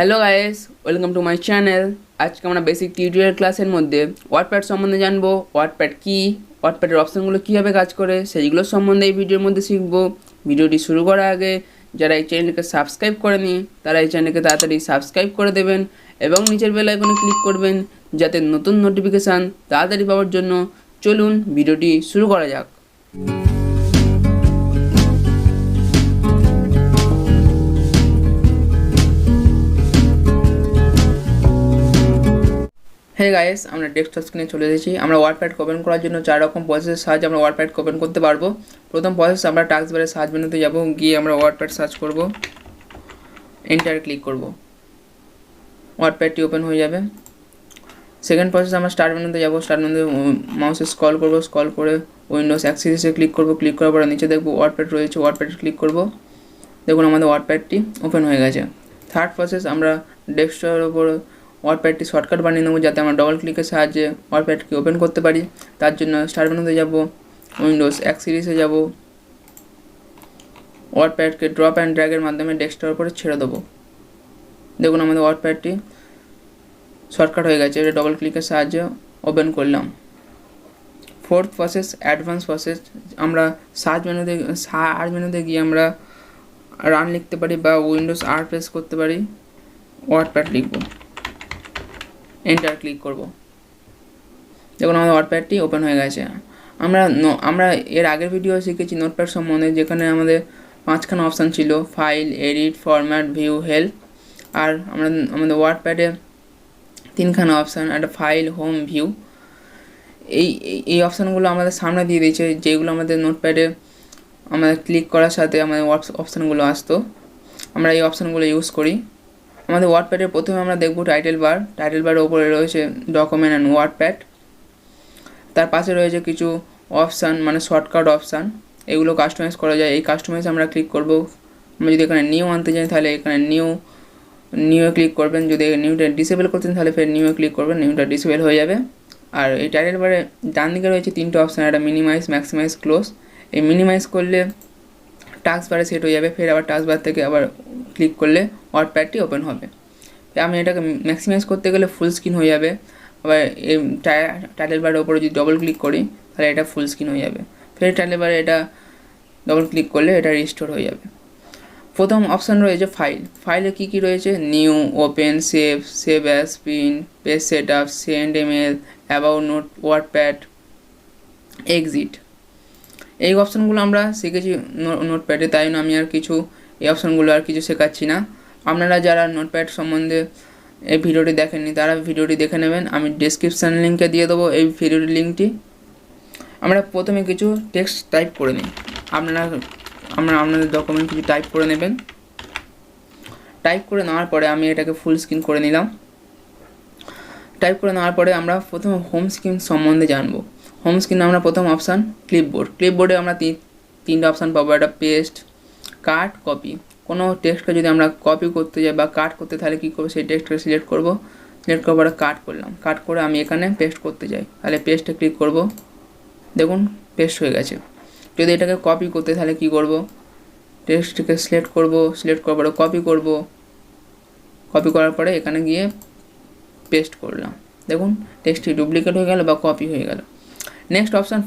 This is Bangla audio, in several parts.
Hello guys, welcome to my channel. আজকে আমরা বেসিক টিউটোরিয়াল ক্লাসের মধ্যে ওয়ার্ডপ্যাড সম্বন্ধে জানবো। ওয়ার্ডপ্যাড কী, ওয়ার্ডপ্যাডের অপশানগুলো কীভাবে কাজ করে সেইগুলো সম্বন্ধে এই ভিডিওর মধ্যে শিখবো। ভিডিওটি শুরু করার আগে যারা এই চ্যানেলকে সাবস্ক্রাইব করেনি তারা এই চ্যানেলকে তাড়াতাড়ি সাবস্ক্রাইব করে দেবেন এবং নিচের বেল আইকনে ক্লিক করবেন যাতে নতুন নোটিফিকেশান তাড়াতাড়ি পাওয়ার জন্য। চলুন ভিডিওটি শুরু করা যাক। হে গাইস, আমরা ডেস্কটপ স্ক্রিনে চলে এসেছি। আমরা ওয়ার্ডপ্যাড ওপেন করার জন্য 4 রকম প্রসেসের সাহায্যে আমরা ওয়ার্ডপ্যাড ওপেন করতে পারবো। প্রথম প্রসেস, আমরা টাস্ক বারে সার্চ মেনুতে যাব, গিয়ে আমরা ওয়ার্ডপ্যাড সার্চ করব, এন্টার ক্লিক করব, ওয়ার্ডপ্যাডটি ওপেন হয়ে যাবে। সেকেন্ড প্রসেস, আমরা স্টার্ট মেনুতে যাব, স্টার্ট মেনুতে মাউসে স্ক্রল করব, স্ক্রল করে উইন্ডোজ অ্যাক্সেসে ক্লিক করব, ক্লিক করার পরে নিচে দেখব ওয়ার্ডপ্যাড রয়েছে, ওয়ার্ডপ্যাডে ক্লিক করব। দেখুন আমাদের ওয়ার্ডপ্যাডটি ওপেন হয়ে গেছে। থার্ড প্রসেস, আমরা ডেস্কটপের উপর ওয়ার্ডপ্যাডটি শর্টকাট বানিয়ে নেবো যাতে আমরা ডবল ক্লিকের সাহায্যে ওয়ার্ডপ্যাডকে ওপেন করতে পারি। তার জন্য স্টার্ট মেনুতে যাব, উইন্ডোজ অ্যাক্সেসে যাব, ওয়ার্ডপ্যাডকে ড্রপ অ্যান্ড ড্র্যাগের মাধ্যমে ডেস্কটপের উপরে ছেড়ে দেবো। দেখুন আমাদের ওয়ার্ডপ্যাডটি শর্টকাট হয়ে গেছে, এটা ডবল ক্লিকের সাহায্যে ওপেন করলাম। ফোর্থ প্রসেস, অ্যাডভান্স প্রসেস, আমরা সার্চ মেনুতে গিয়ে আমরা রান লিখতে পারি বা উইন্ডোজ আর প্রেস করতে পারি, ওয়ার্ডপ্যাড লিখব, এন্টার ক্লিক করব। দেখুন আমাদের ওয়ার্ডপ্যাডটি ওপেন হয়ে গেছে। আমরা এর আগের ভিডিও শিখেছি নোটপ্যাড সম্বন্ধে, যেখানে আমাদের 5খানা অপশান ছিল, file, edit, format, view, help. আর আমাদের ওয়ার্ডপ্যাডে 3খানা অপশান, একটা ফাইল, হোম, ভিউ। এই অপশানগুলো আমাদের সামনে দিয়ে দিয়েছে, যেগুলো আমাদের নোটপ্যাডে আমাদের ক্লিক করার সাথে আমাদের অপশানগুলো আসতো। আমরা এই অপশানগুলো ইউজ করি। আমাদের ওয়ার্ডপ্যাডের প্রথমে আমরা দেখব টাইটেল বারের ওপরে রয়েছে ডকুমেন্ট অ্যান্ড ওয়ার্ডপ্যাড। তার পাশে রয়েছে কিছু অপশান, মানে শর্টকাট অপশান, এগুলো কাস্টমাইজ করা যায়। এই কাস্টমাইজ আমরা ক্লিক করব। আমরা যদি এখানে নিউ আনতে চাই তাহলে এখানে নিউয়ে ক্লিক করবেন। যদি নিউটা ডিসেবল করতেন তাহলে ফের নিউয়ে ক্লিক করবেন, নিউটা ডিসেবল হয়ে যাবে। আর এই টাইটেল বারে ডান দিকে রয়েছে 3টে অপশান, একটা মিনিমাইজ, ম্যাক্সিমাইজ, ক্লোজ। এই মিনিমাইজ করলে টাস্ক বারে সেট হয়ে যাবে, ফের আবার টাস্ক বার থেকে আবার ক্লিক করলে ওয়ার্ডপ্যাডটি ওপেন হবে। আমি এটাকে ম্যাক্সিমাইজ করতে গেলে ফুল স্ক্রিন হয়ে যাবে। আবার এই টাইটেল বারের ওপরে যদি ডবল ক্লিক করি তাহলে এটা ফুল স্ক্রিন হয়ে যাবে। ফের টাইটেল বারে এটা ডবল ক্লিক করলে এটা রিস্টোর হয়ে যাবে। প্রথম অপশান রয়েছে ফাইলে কী কী রয়েছে, new, open, save as, pin, page set up, send email, about note, WordPad, exit. এই অপশানগুলো আমরা শিখেছি নোটপ্যাডে, তাই না আমি এই অপশানগুলো আর কিছু শেখাচ্ছি না। আপনারা যারা নোটপ্যাড সম্বন্ধে এই ভিডিওটি দেখেননি তারা ভিডিওটি দেখে নেবেন, আমি ডেসক্রিপশান লিঙ্কে দিয়ে দেবো এই ভিডিওটির লিঙ্কটি। আমরা প্রথমে কিছু টেক্সট টাইপ করে নিই। আপনাদের ডকুমেন্ট কিছু টাইপ করে নেবেন। টাইপ করে নেওয়ার পরে আমি এটাকে ফুল স্ক্রিন করে নিলাম। টাইপ করে নেওয়ার পরে আমরা প্রথমে হোম স্ক্রিন সম্বন্ধে জানবো। হোম স্ক্রিনে আমরা প্রথম অপশান ক্লিপবোর্ডে আমরা 3টে অপশান পাবো, একটা পেস্ট, কাট, কপি। কোনো টেক্সটকে যদি আমরা কপি করতে যাই বা কাট করতে তাহলে কী করবো, সেই টেক্সটকে সিলেক্ট করার পরে কাট করলাম, কাট করে আমি এখানে পেস্ট করতে যাই তাহলে পেস্টে ক্লিক করব। দেখুন পেস্ট হয়ে গেছে। যদি এটাকে কপি করতে তাহলে কী করব, টেক্সটকে সিলেক্ট করার পরে কপি করার পরে এখানে গিয়ে পেস্ট করলাম। দেখুন টেক্সটটি ডুপ্লিকেট হয়ে গেল বা কপি হয়ে গেল। নেক্সট অপশান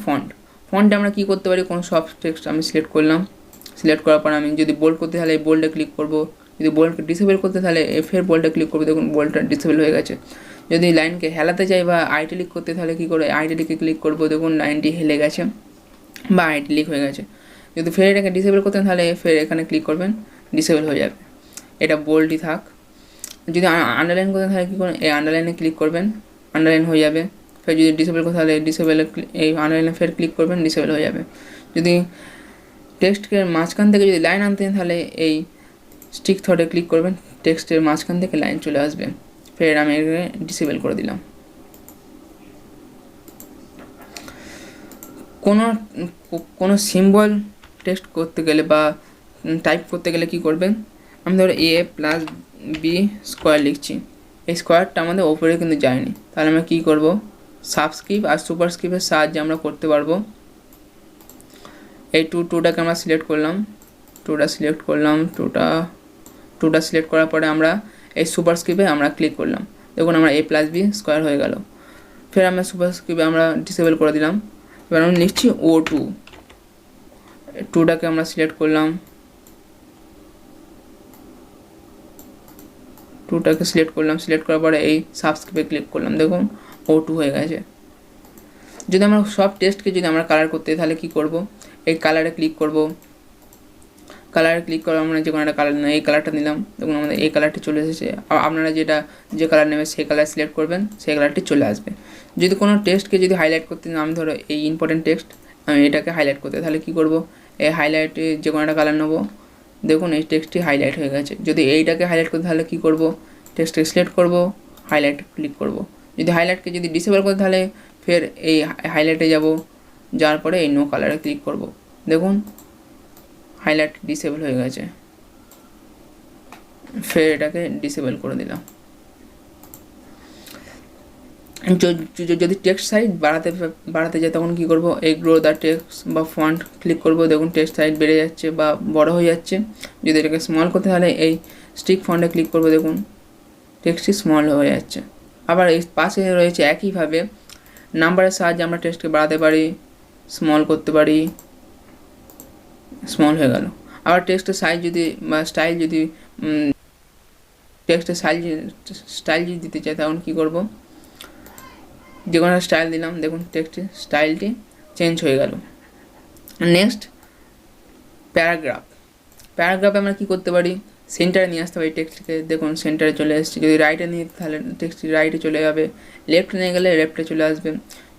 ফন্টে আমরা কী করতে পারি, কোনো সব টেক্সট আমি সিলেক্ট করলাম, সিলেক্ট করার পর আমি যদি বোল্ড করতে তাহলে এই বোল্ডে ক্লিক করব, যদি বোল্ডকে ডিসেবল করতে তাহলে ফের বোল্ডে ক্লিক করবো। দেখুন বোল্ডটা ডিসেবল হয়ে গেছে। যদি লাইনকে হেলাতে চাই বা আইটালিক করতে তাহলে কী করে, আইটালিকে ক্লিক করব, দেখুন লাইনটি হেলে গেছে বা আইটালিক হয়ে গেছে। যদি ফের এটাকে ডিসেবল করতেন তাহলে ফের এখানে ক্লিক করবেন, ডিসেবল হয়ে যাবে, এটা বোল্ডই থাক। যদি আন্ডারলাইন করতেন তাহলে কী করবেন, এই আন্ডারলাইনে ক্লিক করবেন, আন্ডারলাইন হয়ে যাবে। ফের যদি ডিসেবল করতে তাহলে এই আন্ডারলাইনে ফের ক্লিক করবেন, ডিসেবল হয়ে যাবে। যদি টেক্সটের মাঝখান থেকে যদি লাইন আনতেন তাহলে এই স্টিক থটে ক্লিক করবেন, টেক্সটের মাঝখান থেকে লাইন চলে আসবে। ফের আমি এখানে ডিসেবল করে দিলাম। কোনো সিম্বল টেক্সট করতে গেলে বা টাইপ করতে গেলে কী করবেন, আমি ধরো a+b স্কোয়ার লিখছি, এই স্কোয়ারটা আমাদের ওপরে কিন্তু যায়নি, তাহলে আমরা কী করব, সাবস্ক্রিপ্ট আর সুপারস্ক্রিপ্টের সাহায্যে আমরা করতে পারবো। এই টুটাকে আমরা সিলেক্ট করলাম, টুটা সিলেক্ট করার পরে আমরা এই সুপারস্ক্রিপ্টে আমরা ক্লিক করলাম, দেখুন আমরা a+b² হয়ে গেল। ফের আমরা সুপারস্ক্রিপ্টে আমরা ডিসেবল করে দিলাম। এবার আমরা লিখছি O2, 2টাকে আমরা সিলেক্ট করলাম, 2টাকে সিলেক্ট করলাম, সিলেক্ট করার পরে এই সাবস্ক্রিপ্টে ক্লিক করলাম, দেখুন O2 হয়ে গেছে। যদি আমরা সব টেক্সটকে যদি আমরা কালার করতে তাহলে কি করব, এই কালারে ক্লিক করব, কালারে ক্লিক করে আমরা যে কোনো একটা কালার নিলাম, এই কালারটা নিলাম, দেখুন আমাদের এই কালারটি চলে এসেছে। আপনারা যে কালার নেবেন সেই কালার সিলেক্ট করবেন, সেই কালারটি চলে আসবে। যদি কোনো টেক্সটকে যদি হাইলাইট করতে আমি ধরো এই ইম্পর্টেন্ট টেক্সট আমি এটাকে হাইলাইট করতে, তাহলে কি করব, এই হাইলাইটে যে কোনো একটা কালার নেবো, দেখুন এই টেক্সটটি হাইলাইট হয়ে গেছে। যদি এইটাকে হাইলাইট করতে তাহলে কি করব, টেক্সটকে সিলেক্ট করব, হাইলাইট ক্লিক করব। যদি হাইলাইটকে যদি ডিসেবল করতে তাহলে ফের এই হাইলাইটে যাব, যাওয়ার পরে এই নো কালারে ক্লিক করব, দেখুন হাইলাইট ডিসেবল হয়ে গেছে। ফের এটাকে ডিসেবল করে দিলাম। যদি টেক্সট সাইজ বাড়াতে যায় তখন কী করব, এই গ্রো দ্য টেক্সট বা ফন্ট ক্লিক করব, দেখুন টেক্সট সাইজ বেড়ে যাচ্ছে বা বড় হয়ে যাচ্ছে। যদি এটাকে স্মল করতে তাহলে এই স্টিক ফন্টে ক্লিক করব, দেখুন টেক্সটটি স্মল হয়ে যাচ্ছে। আবার এই পাশে রয়েছে একইভাবে নাম্বারের সাহায্যে আমরা টেক্সটকে বাড়াতে পারি, স্মল করতে পারি, স্মল হয়ে গেল। আবার টেক্সটের সাইজ যদি বা স্টাইল যদি টেক্সটের স্টাইল যদি দিতে চাই তখন কী করব, যে কোনো স্টাইল দিলাম, দেখুন টেক্সটের স্টাইলটি চেঞ্জ হয়ে গেল। নেক্সট প্যারাগ্রাফে আমরা কী করতে পারি, সেন্টারে নিয়ে আসতে পারি টেক্সটকে, দেখুন সেন্টারে চলে এসেছে। যদি রাইটে নিয়ে তাহলে টেক্সটটি রাইটে চলে যাবে, লেফটে নিয়ে গেলে লেফটে চলে আসবে।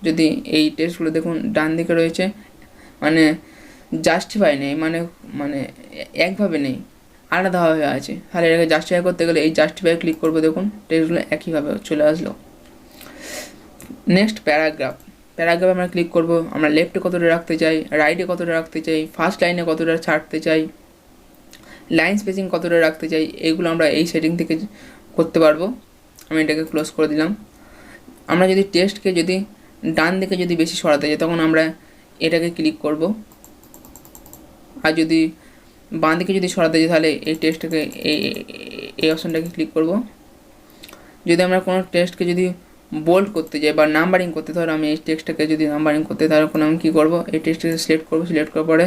যদি এই টেক্সটগুলো দেখুন ডান দিকে রয়েছে, মানে জাস্টিফাই নেই, মানে একভাবে নেই, আলাদাভাবে আছে, তাহলে এটাকে জাস্টিফাই করতে গেলে এই জাস্টিফাই ক্লিক করবো, দেখুন টেক্সটগুলো একইভাবে চলে আসলো। নেক্সট প্যারাগ্রাফে আমরা ক্লিক করব, আমরা লেফটে কতটা রাখতে চাই, রাইটে কতটা রাখতে চাই, ফার্স্ট লাইনে কতটা ছাড়তে চাই, লাইন স্পেসিং কতটা রাখতে চাই, এগুলো আমরা এই সেটিং থেকে করতে পারবো। আমি এটাকে ক্লোজ করে দিলাম। আমরা যদি টেক্সটকে যদি ডান দিকে যদি বেশি সরাতে চাই তখন আমরা এটাকে ক্লিক করব, আর যদি বাঁ দিকে যদি সরাতে চাই তাহলে এই টেক্সটটাকে এই অপশানটাকে ক্লিক করব। যদি আমরা কোনো টেক্সটকে যদি বোল্ড করতে যাই বা নাম্বারিং করতে, ধরো আমি এই টেক্সটটাকে যদি নাম্বারিং করতে তাহলে আমি কী করব, এই টেক্সটটাকে সিলেক্ট করব, সিলেক্ট করার পরে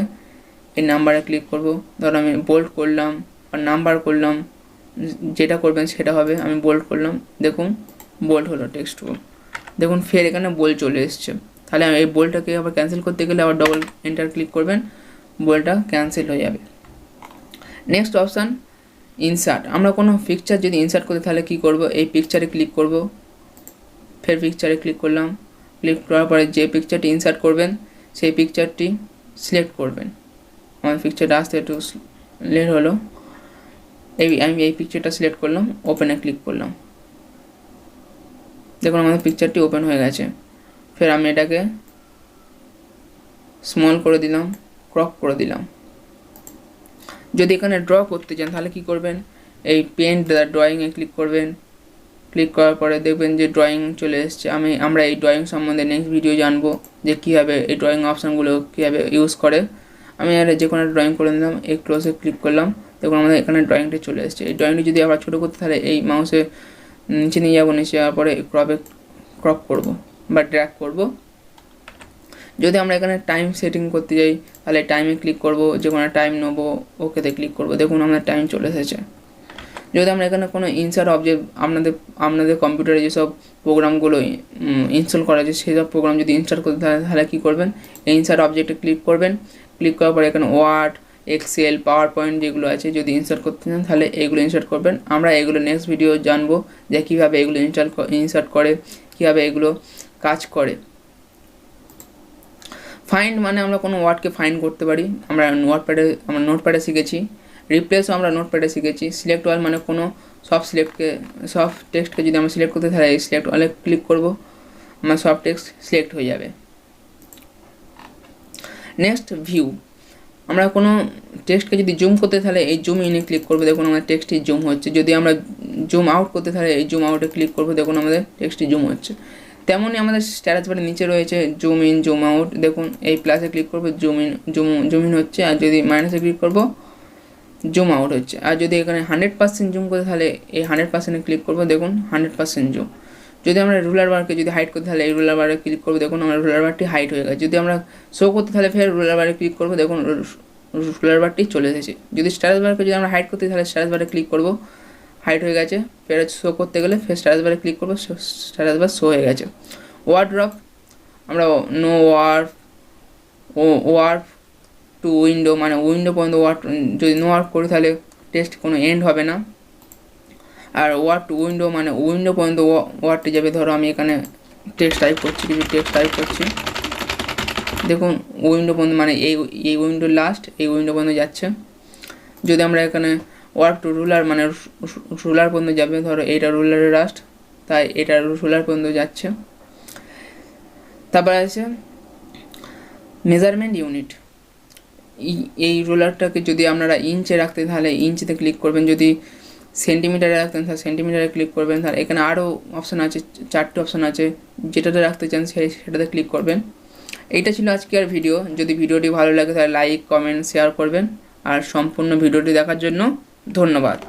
এই নাম্বারে ক্লিক করব। ধরো আমি বোল্ড করলাম বা নাম্বার করলাম, যেটা করবেন সেটা হবে। আমি বোল্ড করলাম, দেখুন বোল্ড হলো টেক্সটগুলো, দেখুন ফের এখানে বোল্ড চলে এসছে। তাহলে এই বোল্ডটাকে আবার ক্যান্সেল করতে গেলে আবার ডবল এন্টার ক্লিক করবেন, বোল্ডটা ক্যান্সেল হয়ে যাবে। Next option insert. আমরা কোনো পিকচার যদি ইনসার্ট করতে তাহলে কী করব, এই পিকচারে ক্লিক করব, ফের পিকচারে ক্লিক করলাম, ক্লিক করার পরে যে পিকচারটি ইনসার্ট করবেন সেই পিকচারটি সিলেক্ট করবেন। আমার পিকচারটা আসতে একটু লেট হলো, আমি এই পিকচারটা সিলেক্ট করলাম, ওপেনে ক্লিক করলাম, দেখুন আমাদের পিকচারটি ওপেন হয়ে গেছে। ফের আমি এটাকে স্মল করে দিলাম, ক্রপ করে দিলাম। যদি এখানে ড্র করতে চান তাহলে কী করবেন, এই পেন্ট দ্য ড্রয়িংয়ে ক্লিক করবেন, ক্লিক করার পরে দেখবেন যে ড্রয়িং চলে এসছে। আমরা এই ড্রয়িং সম্বন্ধে নেক্সট ভিডিও জানবো যে কীভাবে এই ড্রয়িং অপশানগুলো কীভাবে ইউজ করে। আমি আর যে কোনো ড্রয়িং করে নিলাম, এই ক্লোজে ক্লিক করলাম, দেখুন আমাদের এখানে ড্রয়িংটি চলে এসেছে। এই ড্রয়িংটি যদি আবার ছোটো করতে তাহলে এই মাউসে নিচে নিয়ে যাবো, নিচে যাওয়ার পরে ক্রপ করব বা ড্র্যাগ করব। যদি আমরা এখানে টাইম সেটিং করতে যাই তাহলে টাইমে ক্লিক করব, যে কোনো টাইম নেবো, ওকেতে ক্লিক করব, দেখুন আমাদের টাইম চলে এসেছে। যদি আমরা এখানে কোনো ইনসার্ট অবজেক্ট আপনাদের কম্পিউটারে যেসব প্রোগ্রামগুলো ইনস্টল করা আছে সেই সব প্রোগ্রাম যদি ইনস্টল করতে তাহলে কী করবেন, এই ইনসার্ট অবজেক্টে ক্লিক করবেন, ক্লিক করার পরে এখানে ওয়ার্ড, এক্সেল, পাওয়ার পয়েন্ট যেগুলো আছে যদি ইনসার্ট করতে চান তাহলে এইগুলো ইনসার্ট করবেন। আমরা এগুলো নেক্সট ভিডিও জানবো যে কীভাবে এগুলো ইনসার্ট করে, কীভাবে এগুলো কাজ করে। ফাইন্ড মানে আমরা কোনো ওয়ার্ডকে ফাইন্ড করতে পারি, আমরা নোটপ্যাডে শিখেছি। রিপ্লেসও আমরা নোটপ্যাডে শিখেছি। সিলেক্ট অল মানে কোনো সব টেক্সটকে যদি আমরা সিলেক্ট করতে তাহলে এই সিলেক্ট অলে ক্লিক করব, আমার সব টেক্সট সিলেক্ট হয়ে যাবে। নেক্সট ভিউ, আমরা কোনো টেক্সটকে যদি জুম করতে তাহলে এই জুম ইনে ক্লিক করবো, দেখুন আমাদের টেক্সটটি জুম হচ্ছে। যদি আমরা জুম আউট করতে তাহলে এই জুম আউটে ক্লিক করবো, দেখুন আমাদের টেক্সটটি জুম হচ্ছে। তেমনই আমাদের স্ট্যাটাস বারের নিচে রয়েছে জুম ইন, জুম আউট, দেখুন এই প্লাসে ক্লিক করবো, জুম ইন হচ্ছে, আর যদি মাইনাসে ক্লিক করবো জুম আউট হচ্ছে। আর যদি এখানে 100% জুম করে তাহলে এই 100%-এ ক্লিক করবো, দেখুন 100% জুম। যদি আমরা রুলার বারকে যদি হাইড করতে তাহলে এই রুলার বারে ক্লিক করবো, দেখুন আমার রুলার বারটি হাইড হয়ে গেছে। যদি আমরা শো করতে তাহলে ফের রুলার বারে ক্লিক করবো, দেখুন রুলার বারটি চলে এসেছে। যদি স্ট্যাটাস বারকে যদি আমরা হাইড করতে তাহলে স্ট্যাটাস বারে ক্লিক করবো, হাইড হয়ে গেছে। ফের শো করতে গেলে ফের স্ট্যাটাস বারে ক্লিক করবো, স্ট্যাটাস বার শো হয়ে গেছে। ওয়ার্ড্রপ, আমরা নো ওয়ার্প টু উইন্ডো, মানে উইন্ডো পর্যন্ত ওয়ার্ড যদি নো ওয়ার্প করি তাহলে টেক্সট কোনো এন্ড হবে না। আর ওয়ার্ড টু উইন্ডো মানে উইন্ডো পর্যন্ত ওয়ার্ডটি যাবে। ধরো আমি এখানে টেক্সট টাইপ করছি, কিছু টেক্সট টাইপ করছি, দেখুন উইন্ডো পর্যন্ত মানে এই উইন্ডো লাস্ট, এই উইন্ডো পর্যন্ত যাচ্ছে। যদি আমরা এখানে ওয়ার্প টু রুলার মানে রুলার পর্যন্ত যাবে, ধরো এইটা রুলারের লাস্ট, তাই এটা রুলার পর্যন্ত যাচ্ছে। তারপর আছে মেজারমেন্ট ইউনিট। এই রুলারটাকে যদি আপনারা ইঞ্চে রাখতে তাহলে ইঞ্চিতে ক্লিক করবেন, যদি সেন্টিমিটারে রাখতেন তাহলে সেন্টিমিটারে ক্লিক করবেন। তাহলে এখানে আরও অপশান আছে, 4টে অপশান আছে, যেটাতে রাখতে চান সেটাতে ক্লিক করবেন। এইটা ছিল আজকের ভিডিও। যদি ভিডিওটি ভালো লাগে তাহলে লাইক, কমেন্ট, শেয়ার করবেন। আর সম্পূর্ণ ভিডিওটি দেখার জন্য ধন্যবাদ।